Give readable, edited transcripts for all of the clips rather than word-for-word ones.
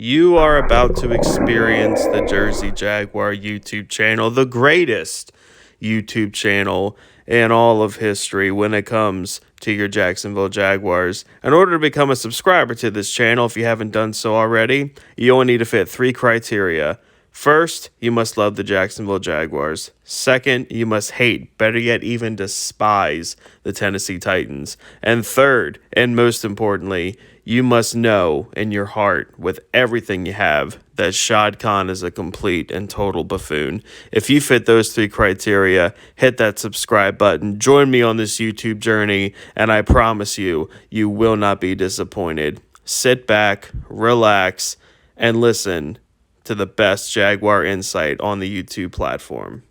You are about to experience the Jersey Jaguar YouTube channel, the greatest YouTube channel in all of history when it comes to your Jacksonville Jaguars. In order to become a subscriber to this channel, if you haven't done so already, you only need to fit 3 criteria. First, you must love the Jacksonville Jaguars. Second, you must hate, better yet even despise, the Tennessee Titans. And third, and most importantly, you must know in your heart with everything you have that Shad Khan is a complete and total buffoon. If you fit those 3 criteria, hit that subscribe button, join me on this YouTube journey, and I promise you, you will not be disappointed. Sit back, relax, and listen to the best Jaguar insight on the YouTube platform.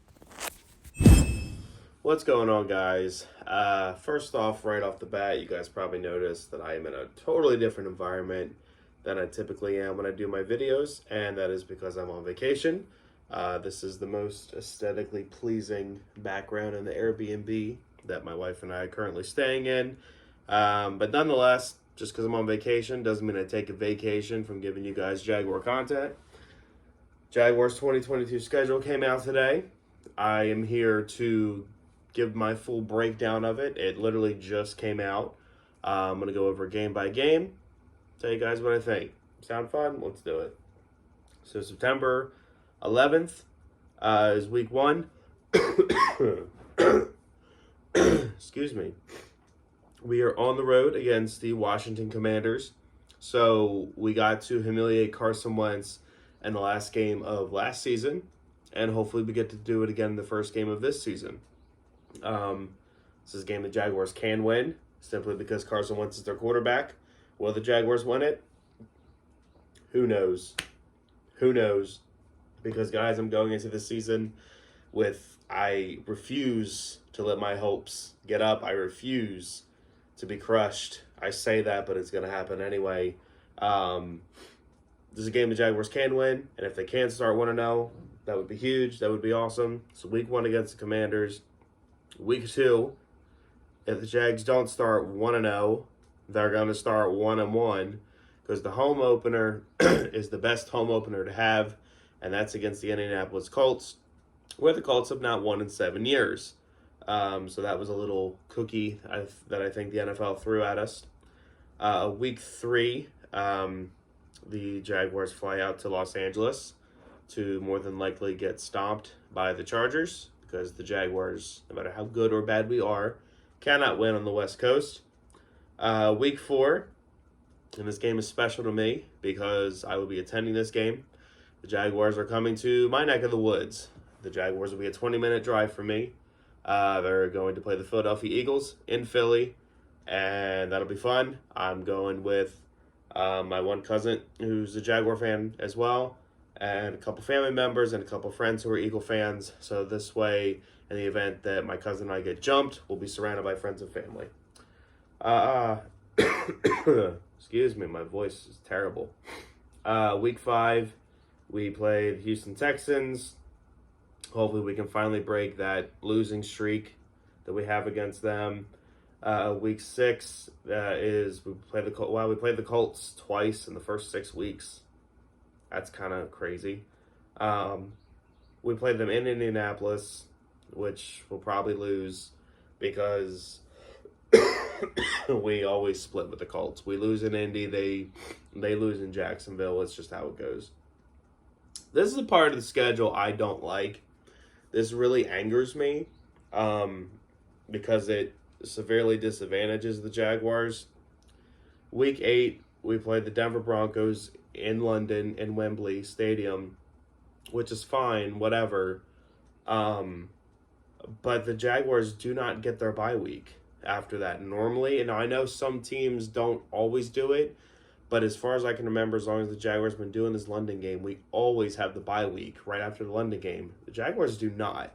What's going on, guys? First off, right off the bat, you guys probably noticed that I am in a totally different environment than I typically am when I do my videos, and that is because I'm on vacation. This is the most aesthetically pleasing background in the Airbnb that my wife and I are currently staying in. But nonetheless, just because I'm on vacation doesn't mean I take a vacation from giving you guys Jaguar content. Jaguars 2022 schedule came out today. I am here to give my full breakdown of it. It literally just came out. I'm going to go over game by game, tell you guys what I think. Sound fun? Let's do it. So September 11th is week 1. Excuse me. We are on the road against the Washington Commanders. So we got to humiliate Carson Wentz in the last game of last season, and hopefully we get to do it again in the first game of this season. This is a game the Jaguars can win, simply because Carson Wentz is their quarterback. Will the Jaguars win it? Who knows? Who knows? Because, guys, I'm going into this season I refuse to let my hopes get up. I refuse to be crushed. I say that, but it's going to happen anyway. This is a game the Jaguars can win, and if they can start 1-0, that would be huge. That would be awesome. So week 1 against the Commanders. Week 2, if the Jags don't start 1-0, they're going to start 1-1 because the home opener is the best home opener to have, and that's against the Indianapolis Colts, where the Colts have not won in 7 years. So that was a little cookie that I think the NFL threw at us. Week 3, the Jaguars fly out to Los Angeles to more than likely get stomped by the Chargers because the Jaguars, no matter how good or bad we are, cannot win on the West Coast. Week 4, and this game is special to me because I will be attending this game. The Jaguars are coming to my neck of the woods. The Jaguars will be a 20-minute drive for me. They're going to play the Philadelphia Eagles in Philly, and that'll be fun. I'm going with my one cousin who's a Jaguar fan as well, and a couple family members and a couple friends who are Eagle fans. So this way, in the event that my cousin and I get jumped, we'll be surrounded by friends and family. Excuse me, my voice is terrible. Week 5, we played Houston Texans. Hopefully we can finally break that losing streak that we have against them. Week 6 is we played the Colts twice in the first 6 weeks. That's kind of crazy. We played them in Indianapolis, which we'll probably lose because we always split with the Colts. We lose in Indy, they lose in Jacksonville. It's just how it goes. This is a part of the schedule I don't like. This really angers me because it severely disadvantages the Jaguars. Week 8, we played the Denver Broncos in London in Wembley Stadium, which is fine, whatever. But the Jaguars do not get their bye week after that normally. And I know some teams don't always do it, but as far as I can remember, as long as the Jaguars have been doing this London game, we always have the bye week right after the London game. The Jaguars do not.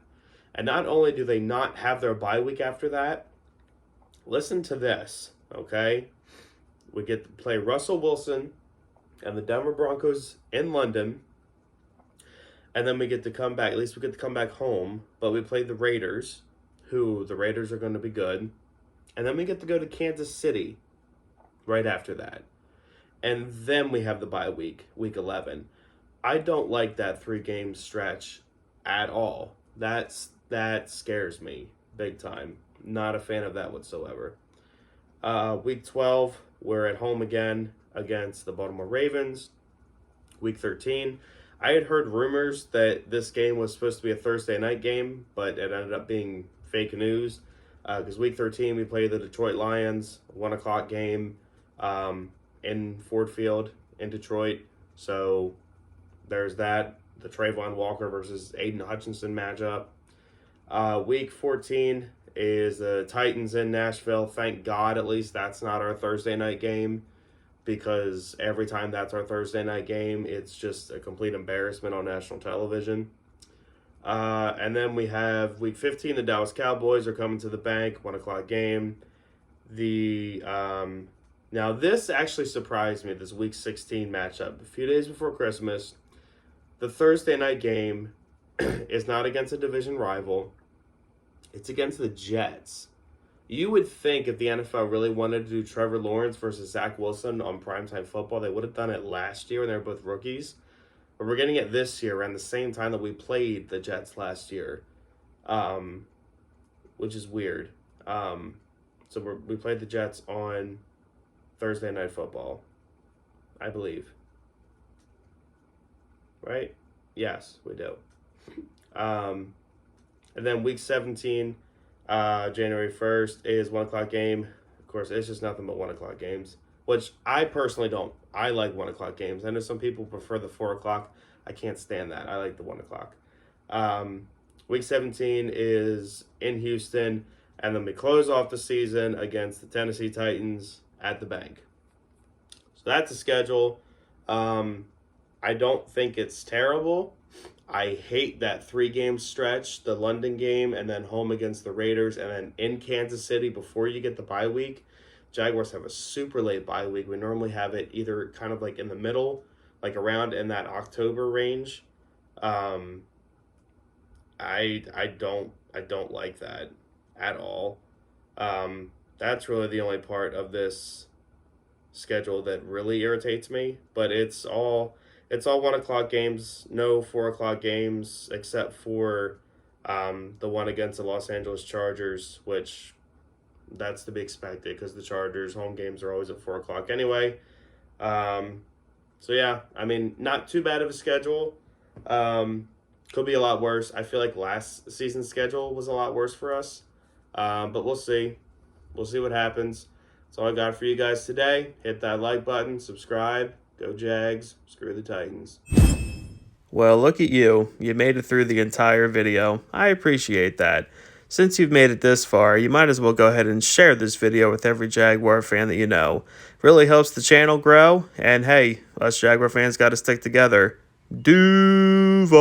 And not only do they not have their bye week after that, listen to this, okay? We get to play Russell Wilson and the Denver Broncos in London, and then we get to come back. At least we get to come back home, but we play the Raiders, who the Raiders are going to be good. And then we get to go to Kansas City right after that. and then we have the bye week, week 11. I don't like that 3-game stretch at all. That scares me big time. Not a fan of that whatsoever. Week 12, we're at home again against the Baltimore Ravens. Week 13, I had heard rumors that this game was supposed to be a Thursday night game, but it ended up being fake news. Because week 13, we played the Detroit Lions, 1 o'clock game in Ford Field in Detroit. So there's that. The Trayvon Walker versus Aiden Hutchinson matchup. Week 14 is the Titans in Nashville. Thank God, at least that's not our Thursday night game, because every time that's our Thursday night game, it's just a complete embarrassment on national television. And then we have week 15, the Dallas Cowboys are coming to the bank, 1 o'clock game. Now this actually surprised me, this week 16 matchup. A few days before Christmas, the Thursday night game is not against a division rival. It's against the Jets. You would think if the NFL really wanted to do Trevor Lawrence versus Zach Wilson on primetime football, they would have done it last year when they were both rookies. But we're getting it this year around the same time that we played the Jets last year, which is weird. So we played the Jets on Thursday Night Football, I believe. Right? Yes, we do. And then week 17, January 1st, is 1 o'clock game. Of course, it's just nothing but 1 o'clock games, which I personally don't. I like 1 o'clock games. I know some people prefer the 4 o'clock. I can't stand that. I like the 1 o'clock. Week 17 is in Houston, and then we close off the season against the Tennessee Titans at the bank. So that's the schedule. I don't think it's terrible. I hate that 3-game stretch, the London game, and then home against the Raiders, and then in Kansas City before you get the bye week. Jaguars have a super late bye week. We normally have it either kind of like in the middle, like around in that October range. I don't like that at all. That's really the only part of this schedule that really irritates me. But it's all 1 o'clock games, no 4 o'clock games, except for the one against the Los Angeles Chargers, which that's to be expected because the Chargers' home games are always at 4 o'clock anyway. So yeah, I mean, not too bad of a schedule. Could be a lot worse. I feel like last season's schedule was a lot worse for us. But we'll see. We'll see what happens. That's all I got for you guys today. Hit that like button, subscribe. Go Jags, screw the Titans. Well, look at you. You made it through the entire video. I appreciate that. Since you've made it this far, you might as well go ahead and share this video with every Jaguar fan that you know. Really helps the channel grow, and hey, us Jaguar fans got to stick together. Duval!